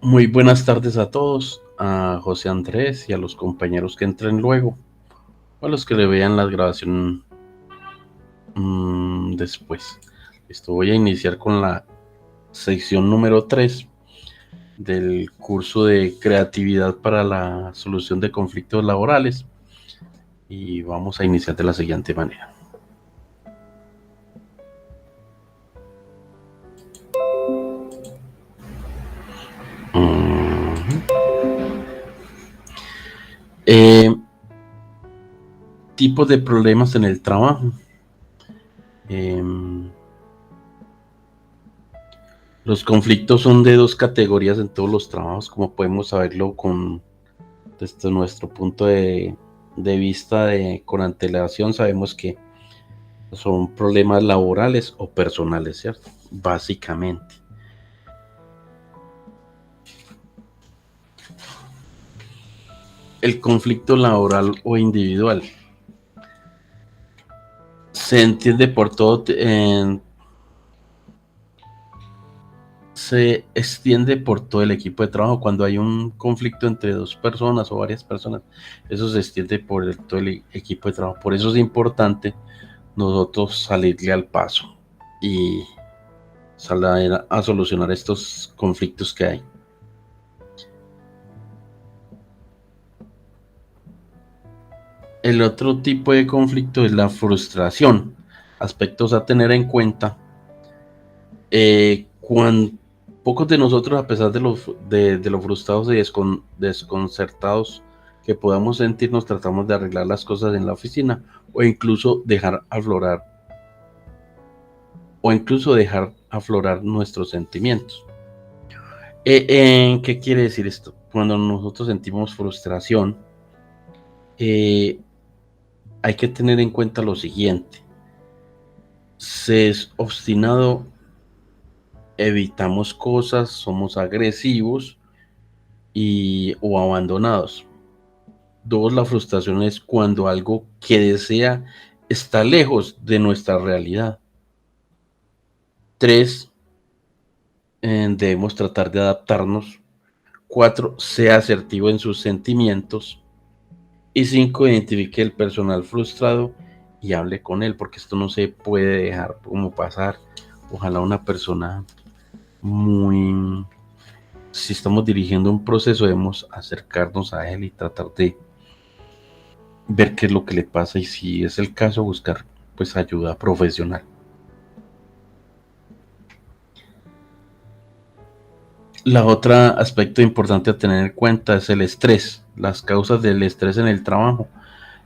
Muy buenas tardes a todos, a José Andrés y a los compañeros que entren luego, o a los que le vean la grabación después. Listo, voy a iniciar con la sección número 3 del curso de creatividad para la solución de conflictos laborales y vamos a iniciar de la siguiente manera. Mm, eh, Tipos de problemas en el trabajo. Em, los conflictos son de dos categorías en todos los trabajos, como podemos saberlo desde nuestro punto de vista con antelación. Sabemos que son problemas laborales o personales, ¿cierto? Básicamente. El conflicto laboral o individual se entiende por todo, se extiende por todo el equipo de trabajo. Cuando hay un conflicto entre dos personas o varias personas, eso se extiende por todo el equipo de trabajo. Por eso es importante nosotros salirle al paso y salir a solucionar estos conflictos que hay. El otro tipo de conflicto es la frustración. Aspectos a tener en cuenta. Cuando pocos de nosotros, a pesar de lo frustrados y desconcertados que podamos sentirnos, tratamos de arreglar las cosas en la oficina o incluso dejar aflorar nuestros sentimientos. ¿Qué quiere decir esto? Cuando nosotros sentimos frustración, hay que tener en cuenta lo siguiente. Se es obstinado, evitamos cosas, somos agresivos o abandonados. Dos, la frustración es cuando algo que desea está lejos de nuestra realidad. Tres, debemos tratar de adaptarnos. Cuatro, sea asertivo en sus sentimientos. Y cinco, identifique el personal frustrado y hable con él, porque esto no se puede dejar como pasar. Ojalá una persona muy... Si estamos dirigiendo un proceso, debemos acercarnos a él y tratar de ver qué es lo que le pasa y si es el caso, buscar pues ayuda profesional. La otra aspecto importante a tener en cuenta es el estrés, las causas del estrés en el trabajo.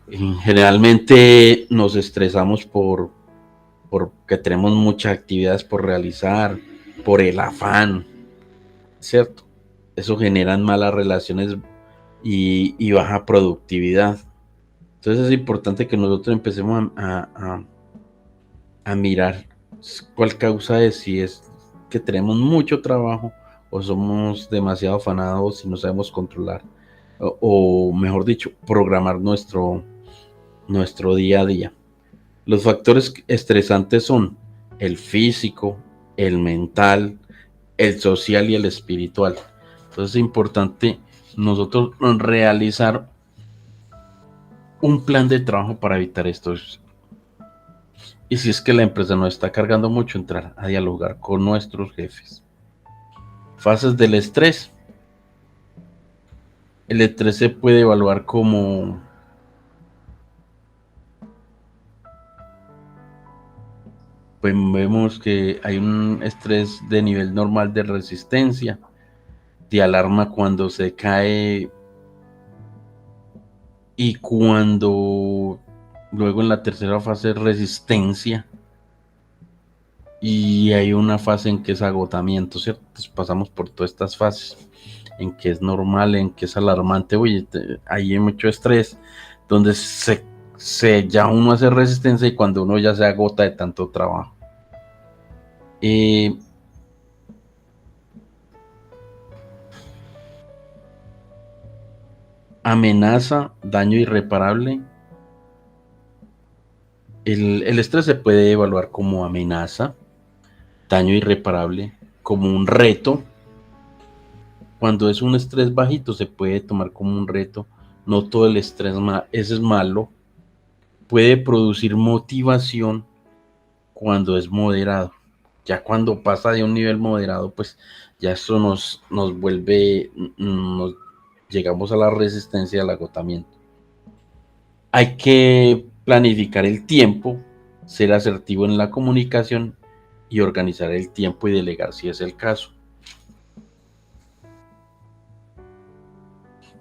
Generalmente nos estresamos porque tenemos muchas actividades por realizar, por el afán, ¿cierto? Eso genera malas relaciones y baja productividad. Entonces es importante que nosotros empecemos a mirar cuál causa es, si es que tenemos mucho trabajo o somos demasiado afanados y no sabemos controlar, o mejor dicho, programar nuestro día a día. Los factores estresantes son el físico, el mental, el social y el espiritual. Entonces es importante nosotros realizar un plan de trabajo para evitar estos. Y si es que la empresa nos está cargando mucho, entrar a dialogar con nuestros jefes. Fases del estrés. El estrés se puede evaluar como, pues vemos que hay un estrés de nivel normal de resistencia, de alarma cuando se cae y cuando luego en la tercera fase resistencia y hay una fase en que es agotamiento, ¿cierto? Entonces pasamos por todas estas fases en que es normal, en que es alarmante, oye, hay mucho estrés, donde ya uno hace resistencia y cuando uno ya se agota de tanto trabajo. Amenaza, daño irreparable. El estrés se puede evaluar como amenaza, daño irreparable, como un reto Cuando es un estrés bajito se puede tomar como un reto. No todo el estrés ese es malo. Puede producir motivación cuando es moderado. Ya cuando pasa de un nivel moderado, pues ya eso nos vuelve, llegamos a la resistencia al agotamiento. Hay que planificar el tiempo, ser asertivo en la comunicación y organizar el tiempo y delegar si es el caso.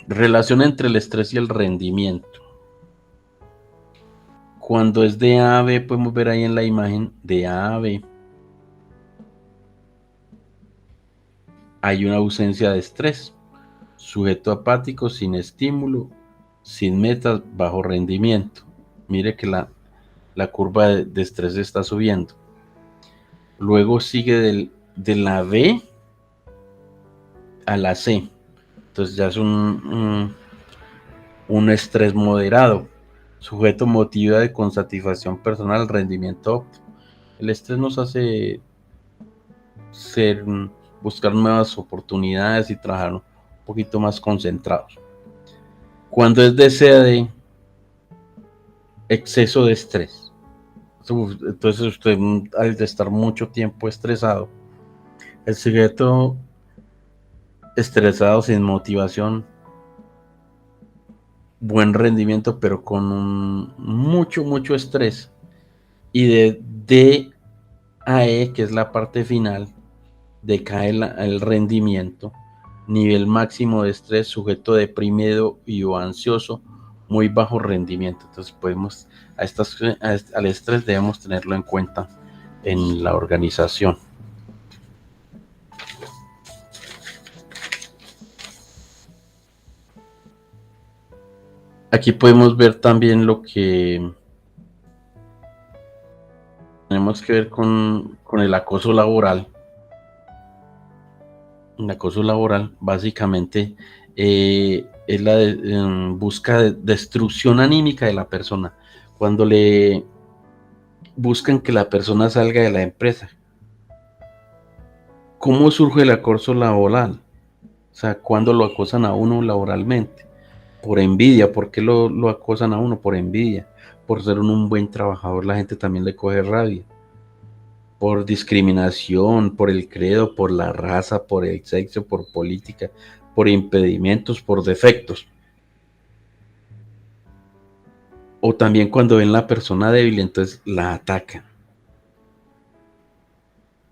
Relación entre el estrés y el rendimiento. Cuando es de A a B, podemos ver ahí en la imagen de A a B, hay una ausencia de estrés. Sujeto apático, sin estímulo, sin metas, bajo rendimiento. Mire que la curva de estrés está subiendo. Luego sigue de la B a la C. Entonces ya es un estrés moderado. Sujeto motiva con satisfacción personal, rendimiento óptimo. El estrés nos hace buscar nuevas oportunidades y trabajar un poquito más concentrados. Cuando es de C a D, exceso de estrés. Entonces usted, al estar mucho tiempo estresado, el sujeto estresado sin motivación, buen rendimiento, pero con mucho estrés. Y de D a E, que es la parte final, decae el rendimiento, nivel máximo de estrés, sujeto deprimido y o ansioso, muy bajo rendimiento. Entonces podemos, al estrés debemos tenerlo en cuenta en la organización. Aquí podemos ver también lo que tenemos que ver con el acoso laboral. El acoso laboral básicamente es la busca de destrucción anímica de la persona. Cuando le buscan que la persona salga de la empresa. ¿Cómo surge el acoso laboral? O sea, ¿cuándo lo acosan a uno laboralmente? Por envidia. ¿Por qué lo acosan a uno? Por envidia. Por ser un buen trabajador, la gente también le coge rabia. Por discriminación, por el credo, por la raza, por el sexo, por política, por impedimentos, por defectos. O también cuando ven la persona débil, entonces la atacan.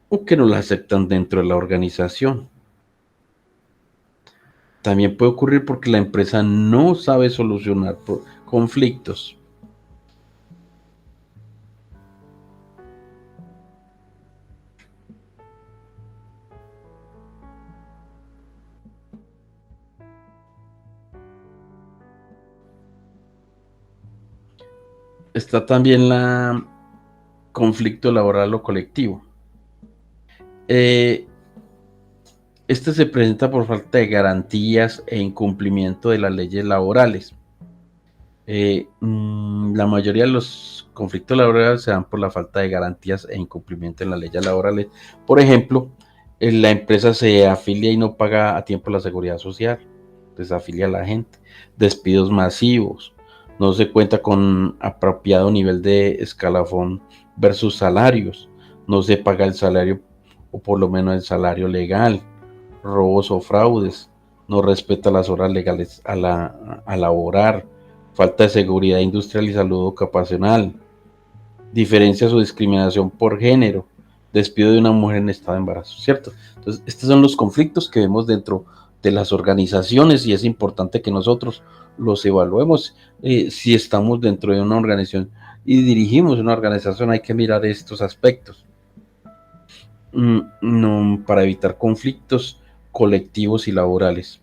O que no la aceptan dentro de la organización. También puede ocurrir porque la empresa no sabe solucionar conflictos. Está también la conflicto laboral o colectivo. Este se presenta por falta de garantías e incumplimiento de las leyes laborales. La mayoría de los conflictos laborales se dan por la falta de garantías e incumplimiento en las leyes laborales. Por ejemplo, la empresa se afilia y no paga a tiempo la seguridad social, desafilia a la gente, despidos masivos, no se cuenta con apropiado nivel de escalafón versus salarios, no se paga el salario o por lo menos el salario legal, robos o fraudes, no respeta las horas legales a laborar, falta de seguridad industrial y salud ocupacional, diferencias o discriminación por género, despido de una mujer en estado de embarazo, ¿cierto? Entonces, estos son los conflictos que vemos dentro de las organizaciones y es importante que nosotros los evaluemos. Si estamos dentro de una organización y dirigimos una organización, hay que mirar estos aspectos para evitar conflictos colectivos y laborales.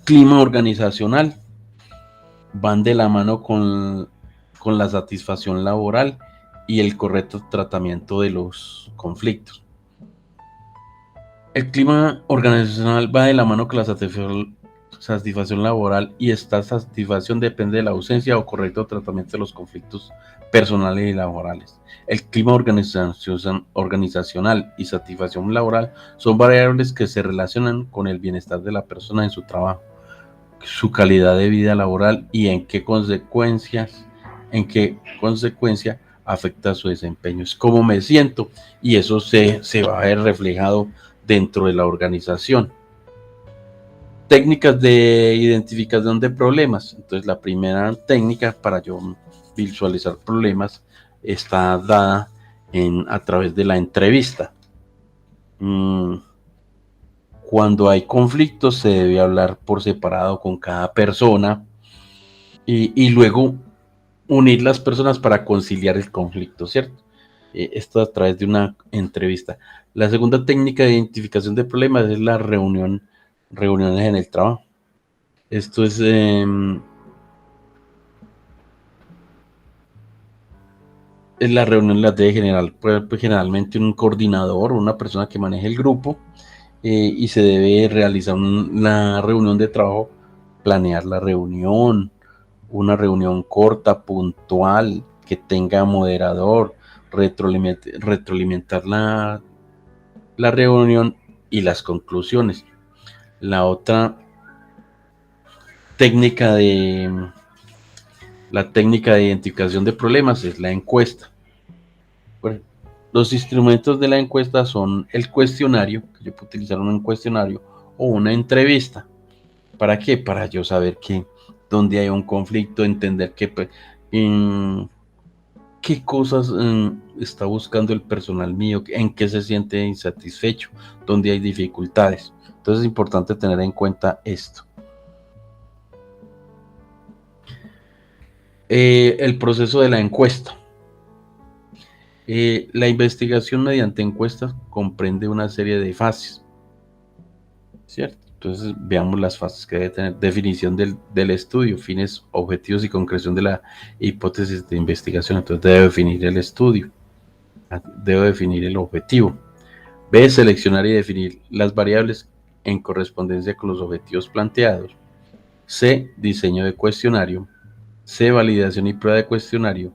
Clima organizacional van de la mano con la satisfacción laboral y el correcto tratamiento de los conflictos. El clima organizacional va de la mano con la satisfacción laboral, y esta satisfacción depende de la ausencia o correcto tratamiento de los conflictos personales y laborales. El clima organizacional y satisfacción laboral son variables que se relacionan con el bienestar de la persona en su trabajo, su calidad de vida laboral y en qué consecuencia afecta su desempeño. Es cómo me siento, y eso se va a ver reflejado dentro de la organización. Técnicas de identificación de problemas. Entonces, la primera técnica para yo visualizar problemas está dada a través de la entrevista. Cuando hay conflictos, se debe hablar por separado con cada persona y luego unir las personas para conciliar el conflicto, ¿cierto? Esto a través de una entrevista. La segunda técnica de identificación de problemas es la reuniones en el trabajo. Esto es en la reunión la debe generar pues, generalmente un coordinador, una persona que maneje el grupo, y se debe realizar la reunión de trabajo, planear la reunión, una reunión corta, puntual, que tenga moderador, retroalimentar la reunión y las conclusiones. La otra técnica la técnica de identificación de problemas es la encuesta. Los instrumentos de la encuesta son el cuestionario, que yo puedo utilizar un cuestionario o una entrevista. ¿Para qué? Para yo saber que donde hay un conflicto, entender qué cosas está buscando el personal mío, en qué se siente insatisfecho, dónde hay dificultades. Entonces es importante tener en cuenta esto. El proceso de la encuesta. La investigación mediante encuestas comprende una serie de fases, ¿cierto? Entonces veamos las fases que debe tener. Definición del estudio, fines, objetivos y concreción de la hipótesis de investigación. Entonces debe definir el estudio, debe definir el objetivo. B, seleccionar y definir las variables en correspondencia con los objetivos planteados. C, diseño de cuestionario. C, validación y prueba de cuestionario.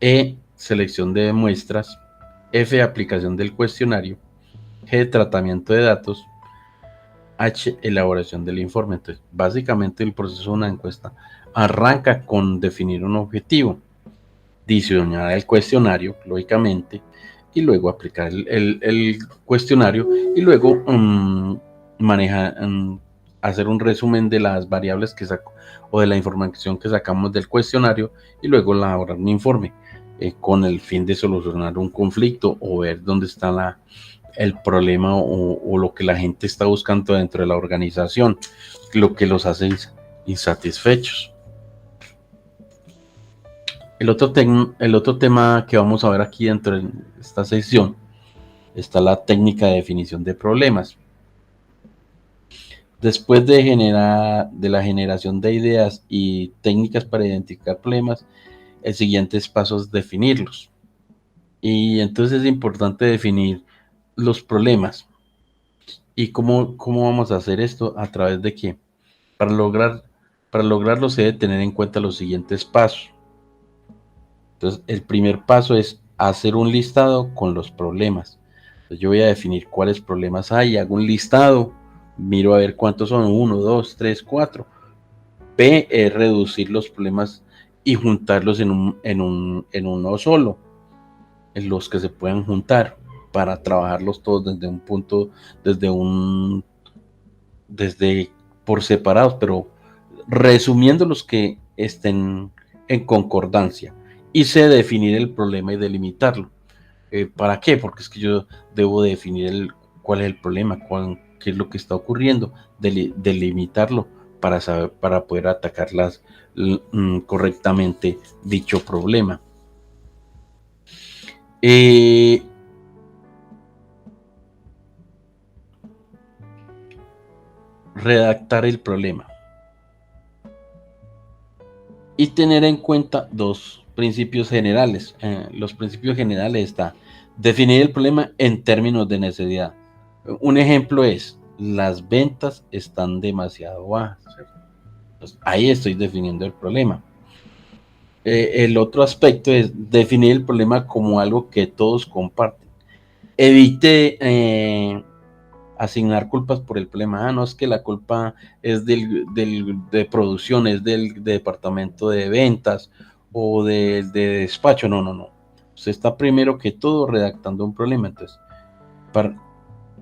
E, selección de muestras. F, aplicación del cuestionario. G, tratamiento de datos. H, elaboración del informe. Entonces, básicamente el proceso de una encuesta arranca con definir un objetivo, diseñar el cuestionario, lógicamente, y luego aplicar el cuestionario, y luego hacer un resumen de las variables que saco o de la información que sacamos del cuestionario, y luego elaborar un informe con el fin de solucionar un conflicto o ver dónde está el problema o lo que la gente está buscando dentro de la organización, lo que los hace insatisfechos. El otro tema que vamos a ver aquí dentro de esta sección está la técnica de definición de problemas. Después de la generación de ideas y técnicas para identificar problemas, el siguiente paso es definirlos. Y entonces es importante definir los problemas. ¿Y cómo vamos a hacer esto? ¿A través de qué? Para lograrlo se debe tener en cuenta los siguientes pasos. Entonces, el primer paso es hacer un listado con los problemas. Entonces, yo voy a definir cuáles problemas hay, hago un listado, miro a ver cuántos son, 1, 2, 3, 4. P es reducir los problemas y juntarlos en uno solo, en los que se puedan juntar para trabajarlos todos desde un punto, desde por separados, pero resumiendo los que estén en concordancia. Y sé definir el problema y delimitarlo. ¿Para qué? Porque es que yo debo definir cuál es el problema, qué es lo que está ocurriendo, delimitarlo para poder atacar correctamente dicho problema. Redactar el problema y tener en cuenta dos principios generales. Los principios generales está definir el problema en términos de necesidad. Un ejemplo es, las ventas están demasiado bajas, ¿cierto? Entonces, ahí estoy definiendo el problema. El otro aspecto es definir el problema como algo que todos comparten. Evite asignar culpas por el problema. No es que la culpa es de producción, es del departamento de ventas o de despacho. No, no, no. Usted está primero que todo redactando un problema. Entonces, para,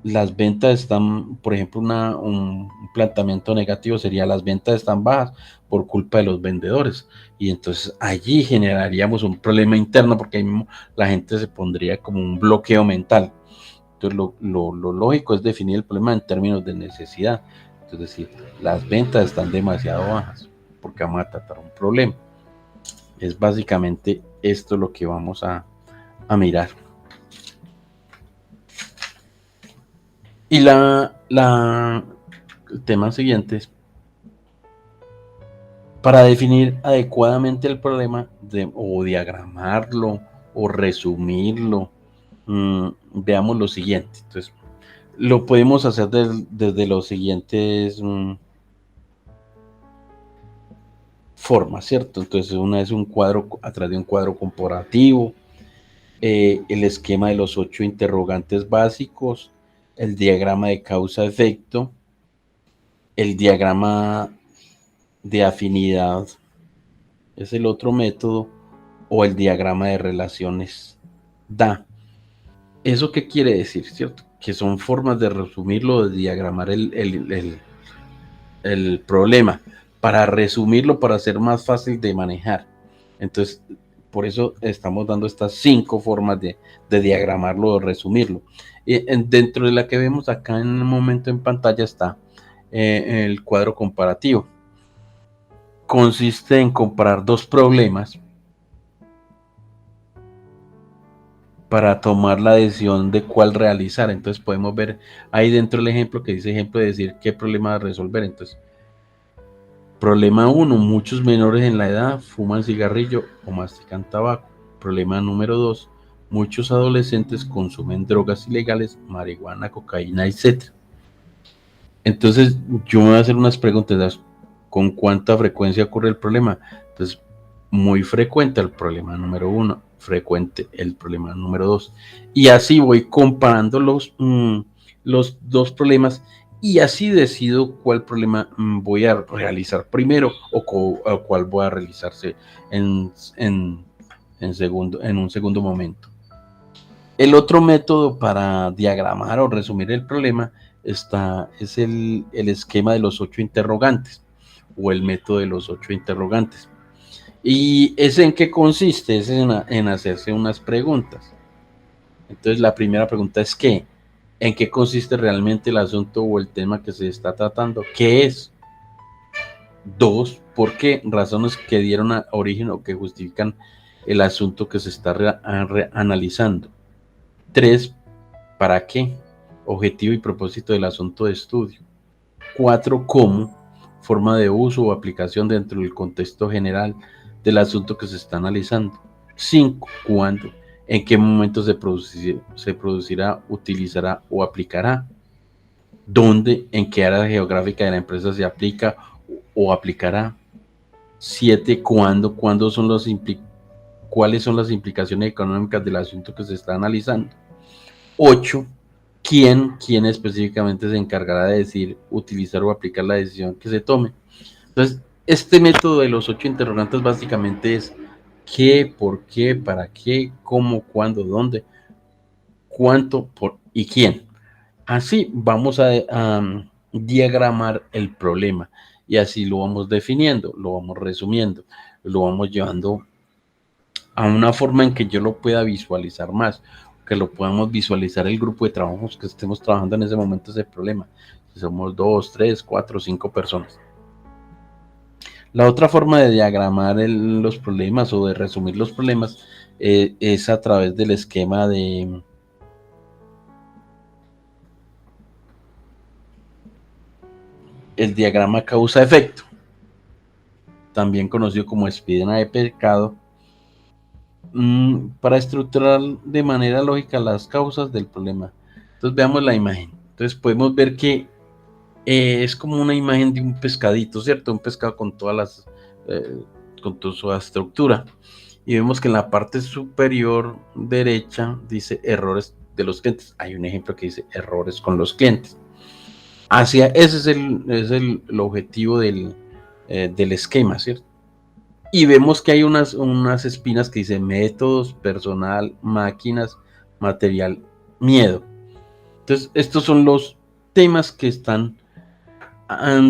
las ventas están, por ejemplo, un planteamiento negativo sería las ventas están bajas por culpa de los vendedores. Y entonces allí generaríamos un problema interno porque ahí mismo la gente se pondría como un bloqueo mental. Entonces lo lógico es definir el problema en términos de necesidad. Es decir, las ventas están demasiado bajas porque vamos a tratar un problema. Es básicamente esto lo que vamos a mirar. Y el tema siguiente es, para definir adecuadamente el problema o diagramarlo o resumirlo, veamos lo siguiente. Entonces, lo podemos hacer desde los siguientes formas, ¿cierto? Entonces, una es un cuadro atrás de un cuadro comparativo, el esquema de los 8 interrogantes básicos, el diagrama de causa-efecto, el diagrama de afinidad, es el otro método, o el diagrama de relaciones DA. ¿Eso qué quiere decir, cierto? Que son formas de resumirlo, de diagramar el problema, para resumirlo, para ser más fácil de manejar. Entonces, por eso estamos dando estas 5 formas de diagramarlo o resumirlo. Dentro de la que vemos acá en el momento en pantalla está el cuadro comparativo. Consiste en comparar dos problemas para tomar la decisión de cuál realizar. Entonces podemos ver ahí dentro el ejemplo que dice ejemplo de decir qué problema resolver. Entonces, problema 1, muchos menores en la edad fuman cigarrillo o mastican tabaco. Problema número 2, muchos adolescentes consumen drogas ilegales, marihuana, cocaína, etc. Entonces, yo me voy a hacer unas preguntas. ¿Con cuánta frecuencia ocurre el problema? Entonces, muy frecuente el problema número 1, frecuente el problema número 2. Y así voy comparando los dos problemas y así decido cuál problema voy a realizar primero o cuál voy a realizarse en un segundo momento. El otro método para diagramar o resumir el problema es el esquema de los 8 interrogantes o el método de los 8 interrogantes. ¿Y ese en qué consiste? Es en hacerse unas preguntas. Entonces la primera pregunta es ¿qué? ¿En qué consiste realmente el asunto o el tema que se está tratando? ¿Qué es? 2, ¿por qué? Razones que dieron origen o que justifican el asunto que se está analizando. 3, ¿para qué? Objetivo y propósito del asunto de estudio. 4, ¿cómo? Forma de uso o aplicación dentro del contexto general del asunto que se está analizando. 5, ¿cuándo? ¿En qué momento se producirá, utilizará o aplicará? ¿Dónde? ¿En qué área geográfica de la empresa se aplica o aplicará? 7, ¿cuándo? ¿Cuáles son las implicaciones económicas del asunto que se está analizando? 8, ¿quién específicamente se encargará de decir, utilizar o aplicar la decisión que se tome? Entonces, este método de los 8 interrogantes básicamente es qué, por qué, para qué, cómo, cuándo, dónde, cuánto, por y quién. Así vamos a diagramar el problema y así lo vamos definiendo, lo vamos resumiendo, lo vamos llevando a una forma en que yo lo pueda visualizar más, que lo podamos visualizar el grupo de trabajos que estemos trabajando en ese momento ese problema. Si somos 2, 3, 4, 5 personas. La otra forma de diagramar los problemas o de resumir los problemas es a través del esquema de el diagrama causa-efecto, también conocido como espina de pecado, para estructurar de manera lógica las causas del problema. Entonces veamos la imagen. Entonces podemos ver que Es como una imagen de un pescadito, ¿cierto? Un pescado con todas las, con toda su estructura. Y vemos que en la parte superior derecha dice errores de los clientes. Hay un ejemplo que dice errores con los clientes. Ese es el objetivo del esquema, ¿cierto? Y vemos que hay unas espinas que dicen métodos, personal, máquinas, material, miedo. Entonces, estos son los temas que están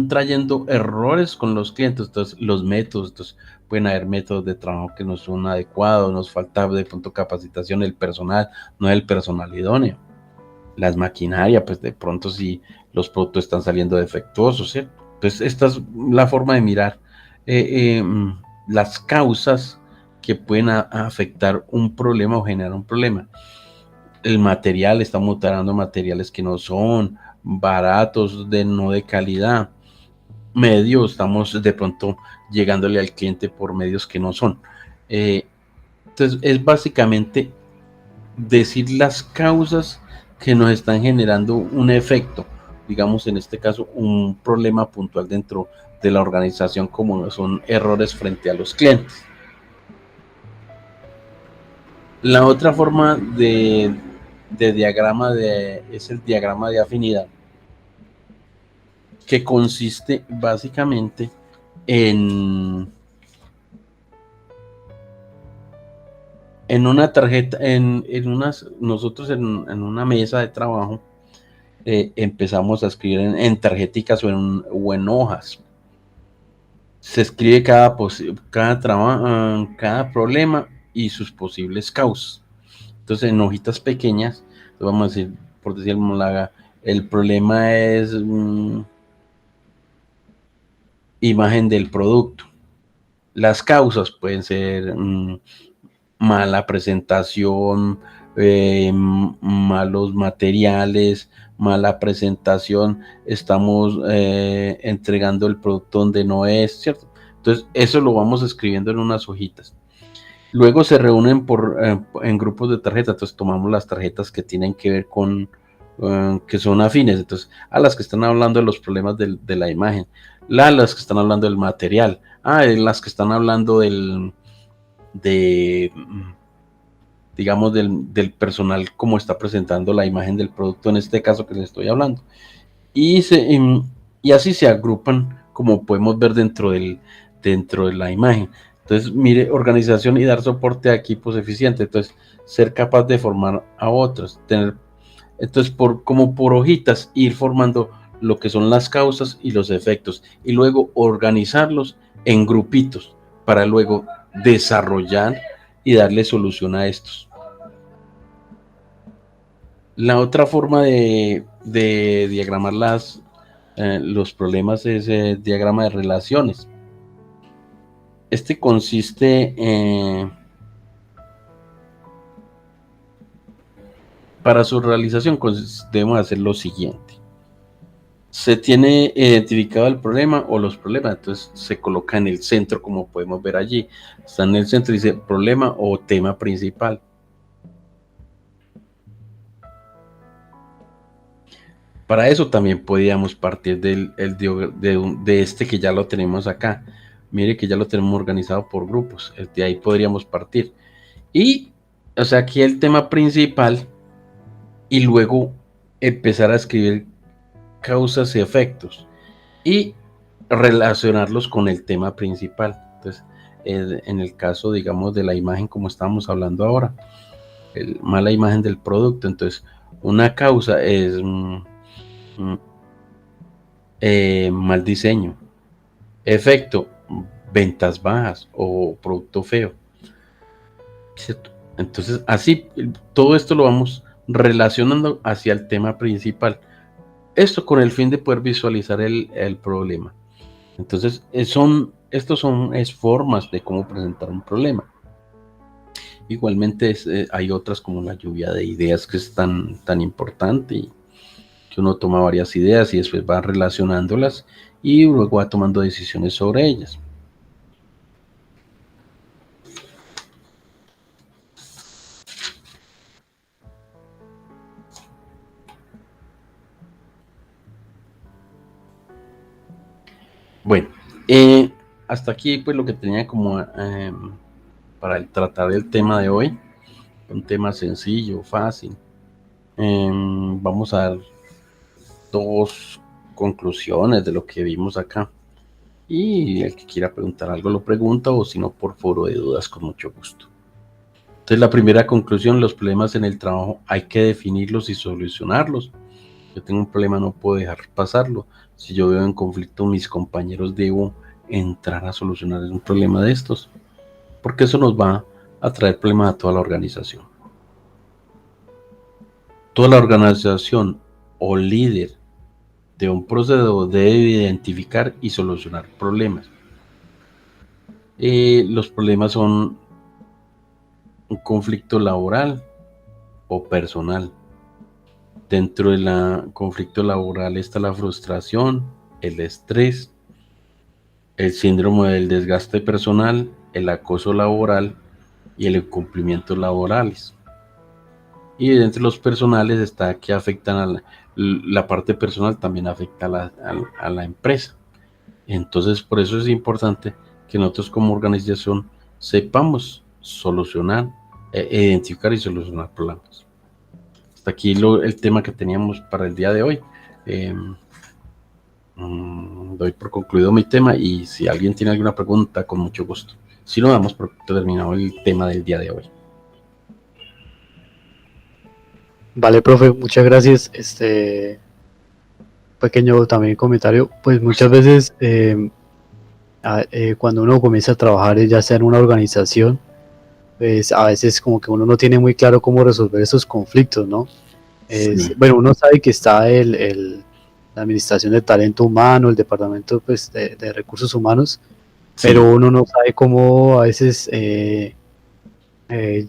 trayendo errores con los clientes. Entonces, los métodos, entonces, pueden haber métodos de trabajo que no son adecuados, nos falta de pronto capacitación del personal, no es el personal idóneo. Las maquinarias, pues de pronto si los productos están saliendo defectuosos, ¿cierto? Entonces, esta es la forma de mirar las causas que pueden afectar un problema o generar un problema. El material, estamos utilizando materiales que no son baratos, no de calidad. Medio, estamos de pronto llegándole al cliente por medios que no son. Entonces, es básicamente decir las causas que nos están generando un efecto, digamos en este caso un problema puntual dentro de la organización, como son errores frente a los clientes. La otra forma de diagrama es el diagrama de afinidad, que consiste básicamente en, en una tarjeta, nosotros en una mesa de trabajo empezamos a escribir en tarjeticas o en hojas. Se escribe cada problema y sus posibles causas. Entonces, en hojitas pequeñas, vamos a decir, por decir el problema es imagen del producto. Las causas pueden ser mala presentación, malos materiales, mala presentación, estamos entregando el producto donde no es, ¿cierto? Entonces, eso lo vamos escribiendo en unas hojitas. Luego se reúnen en grupos de tarjetas, entonces tomamos las tarjetas que tienen que ver con, que son afines, entonces a las que están hablando de los problemas de la imagen, las que están hablando del material, las que están hablando de, digamos, del personal, como está presentando la imagen del producto en este caso que les estoy hablando. Y así se agrupan, como podemos ver dentro de la imagen. Entonces, mire, organización y dar soporte a equipos eficientes. Entonces, ser capaz de formar a otros. Entonces, como por hojitas, ir formando lo que son las causas y los efectos. Y luego organizarlos en grupitos para luego desarrollar y darle solución a estos. La otra forma de diagramar los problemas es el diagrama de relaciones. Este consiste para su realización debemos hacer lo siguiente. Se tiene identificado el problema o los problemas, entonces se coloca en el centro, como podemos ver allí. Está en el centro, dice problema o tema principal. Para eso también podíamos partir de este que ya lo tenemos acá. Mire que ya lo tenemos organizado por grupos. De ahí podríamos partir. Y, o sea, aquí el tema principal y luego empezar a escribir causas y efectos y relacionarlos con el tema principal. Entonces, en el caso, digamos, de la imagen como estamos hablando ahora, mala imagen del producto. Entonces, una causa es mal diseño. Efecto, ventas bajas o producto feo. ¿Cierto? Entonces, así, todo esto lo vamos relacionando hacia el tema principal. Esto con el fin de poder visualizar el problema. Entonces, estos son formas de cómo presentar un problema. Igualmente hay otras como la lluvia de ideas, que es tan importante, y que uno toma varias ideas y después va relacionándolas y luego va tomando decisiones sobre ellas. Bueno, hasta aquí pues lo que tenía como para tratar el tema de hoy. Un tema sencillo, fácil. Vamos a dar dos conclusiones de lo que vimos acá. Y el que quiera preguntar algo lo pregunta, o si no, por foro de dudas, con mucho gusto. Entonces, la primera conclusión: los problemas en el trabajo hay que definirlos y solucionarlos. Yo tengo un problema, no puedo dejar pasarlo. Si yo veo en conflicto mis compañeros, debo entrar a solucionar un problema de estos, porque eso nos va a traer problemas a toda la organización. Toda la organización o líder de un proceso debe identificar y solucionar problemas. Los problemas son un conflicto laboral o personal. Dentro del conflicto laboral está la frustración, el estrés, el síndrome del desgaste personal, el acoso laboral y el incumplimiento laborales. Y dentro de los personales está que afectan a la parte personal, también afecta a la empresa. Entonces, por eso es importante que nosotros como organización sepamos solucionar, identificar y solucionar problemas. Hasta aquí el tema que teníamos para el día de hoy. Eh, Doy por concluido mi tema, y si alguien tiene alguna pregunta, con mucho gusto. Si no, damos por terminado el tema del día de hoy. Vale, profe, muchas gracias. Pequeño también comentario, pues muchas veces cuando uno comienza a trabajar ya sea en una organización, pues a veces como que uno no tiene muy claro cómo resolver esos conflictos, ¿no? Sí, Bueno, uno sabe que está la administración de talento humano, el departamento pues, de recursos humanos, pero sí, uno no sabe cómo a veces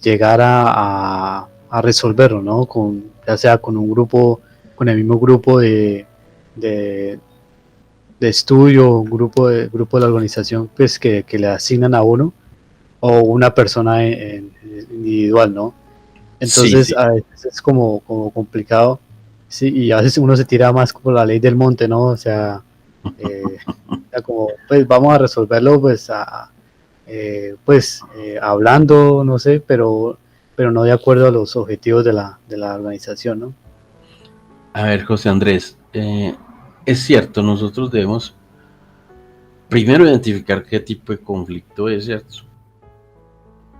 llegar a resolverlo, ¿no? Ya sea con un grupo, con el mismo grupo de, de estudio, un grupo de la organización pues, que le asignan a uno, o una persona individual, ¿no? sí, Entonces sí. a veces es como complicado, sí, y a veces uno se tira más como la ley del monte, ¿no? O sea, eh, como, pues vamos a resolverlo, pues, hablando, no sé, pero no de acuerdo a los objetivos de la organización, ¿no? A ver, José Andrés, es cierto, nosotros debemos primero identificar qué tipo de conflicto es, ¿cierto?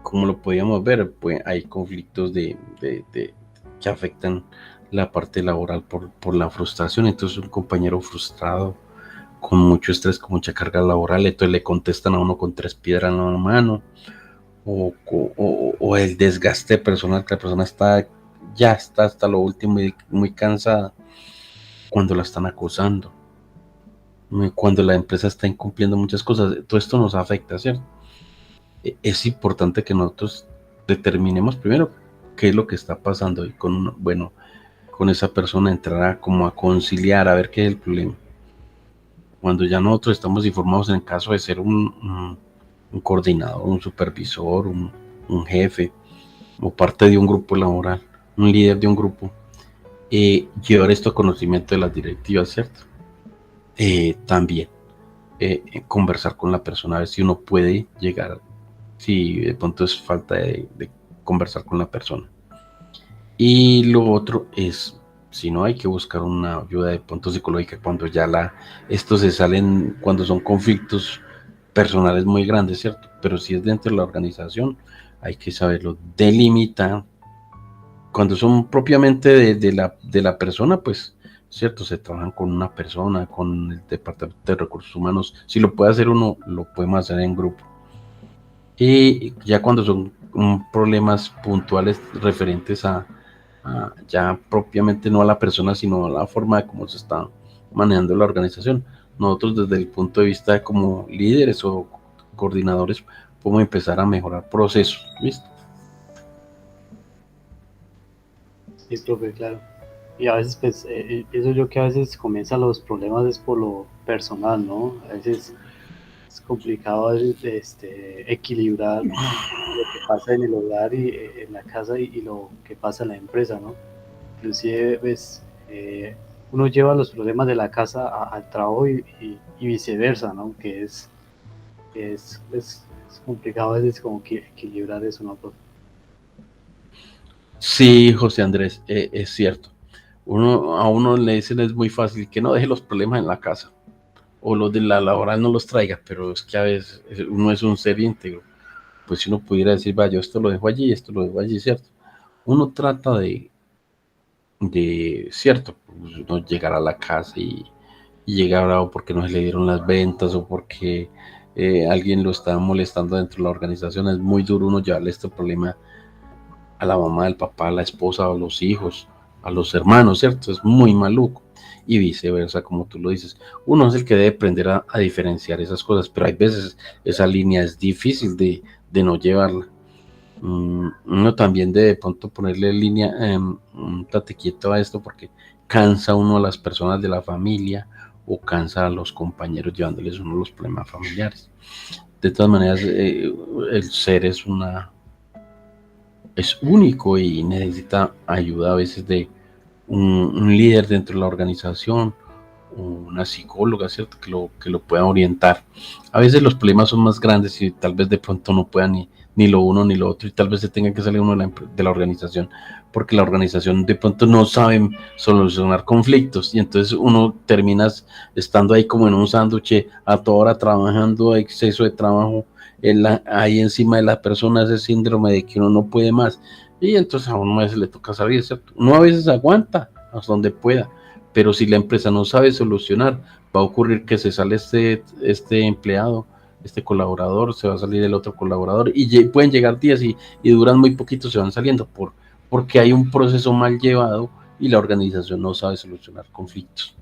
Como lo podíamos ver, pues hay conflictos que afectan la parte laboral por la frustración. Entonces, un compañero frustrado, con mucho estrés, con mucha carga laboral, entonces le contestan a uno con tres piedras en la mano, o el desgaste personal, que la persona ya está hasta lo último y muy cansada cuando la están acosando, cuando la empresa está incumpliendo muchas cosas. Todo esto nos afecta, ¿cierto? Es importante que nosotros determinemos primero qué es lo que está pasando, y con esa persona entrar a como a conciliar, a ver qué es el problema. Cuando ya nosotros estamos informados, en caso de ser un coordinador, un supervisor, un jefe, o parte de un grupo laboral, un líder de un grupo, llevar esto a conocimiento de las directivas, ¿cierto? También conversar con la persona, a ver si uno puede llegar, si de pronto es falta de conversar con la persona. Y lo otro es, si no, hay que buscar una ayuda de pronto psicológica cuando ya estos se salen, cuando son conflictos personales muy grandes, ¿cierto? Pero si es dentro de la organización, hay que saberlo delimitar. Cuando son propiamente de la persona, pues, cierto, se trabajan con una persona, con el departamento de recursos humanos. Si lo puede hacer uno, lo podemos hacer en grupo. Y ya cuando son problemas puntuales referentes ya propiamente no a la persona, sino a la forma de cómo se está manejando la organización, nosotros desde el punto de vista de como líderes o coordinadores podemos empezar a mejorar procesos, ¿listo? Sí, profe, claro. Y a veces, pues, pienso yo que a veces comienzan los problemas es por lo personal, ¿no? A veces es complicado equilibrar lo que pasa en el hogar y en la casa y lo que pasa en la empresa, ¿no? Inclusive, pues, uno lleva los problemas de la casa al trabajo y viceversa, ¿no? Que es complicado a veces como que equilibrar eso, ¿no, profe? Sí, José Andrés, es cierto. A uno le dicen es muy fácil que no deje los problemas en la casa o los de la laboral no los traiga, pero es que a veces uno es un ser íntegro. Pues si uno pudiera decir, vaya, esto lo dejo allí, esto lo dejo allí, ¿cierto? Uno trata cierto, pues uno llegar a la casa y llega bravo porque no se le dieron las ventas o porque alguien lo está molestando dentro de la organización. Es muy duro uno llevarle este problema a la mamá, al papá, a la esposa, a los hijos, a los hermanos, ¿cierto? Es muy maluco. Y viceversa, como tú lo dices. Uno es el que debe aprender a diferenciar esas cosas, pero hay veces esa línea es difícil de no llevarla. Uno también debe de pronto ponerle línea, tate quieto a esto porque cansa uno a las personas de la familia o cansa a los compañeros llevándoles uno los problemas familiares. De todas maneras, el ser es único y necesita ayuda a veces de un líder dentro de la organización, una psicóloga, ¿cierto? Que lo pueda orientar. A veces los problemas son más grandes y tal vez de pronto no pueda ni lo uno ni lo otro y tal vez se tenga que salir uno de la organización porque la organización de pronto no sabe solucionar conflictos y entonces uno termina estando ahí como en un sándwich a toda hora trabajando, exceso de trabajo, ahí encima de la persona ese síndrome de que uno no puede más y entonces a uno a veces le toca salir, ¿cierto? Uno a veces aguanta hasta donde pueda, pero si la empresa no sabe solucionar, va a ocurrir que se sale este empleado, este colaborador, se va a salir el otro colaborador y pueden llegar días y duran muy poquito, se van saliendo porque hay un proceso mal llevado y la organización no sabe solucionar conflictos.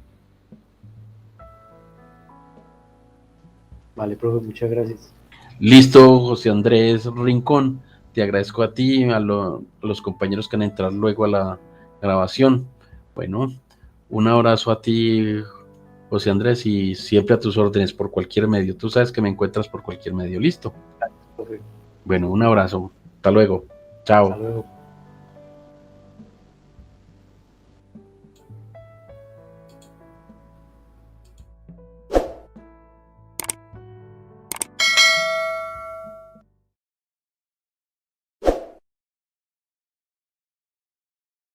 Vale, profe, muchas gracias. Listo, José Andrés Rincón, te agradezco a ti y a los compañeros que han entrado luego a la grabación. Bueno, un abrazo a ti, José Andrés, y siempre a tus órdenes por cualquier medio. Tú sabes que me encuentras por cualquier medio. Listo. Profe, Bueno, un abrazo. Hasta luego. hasta Chao. luego.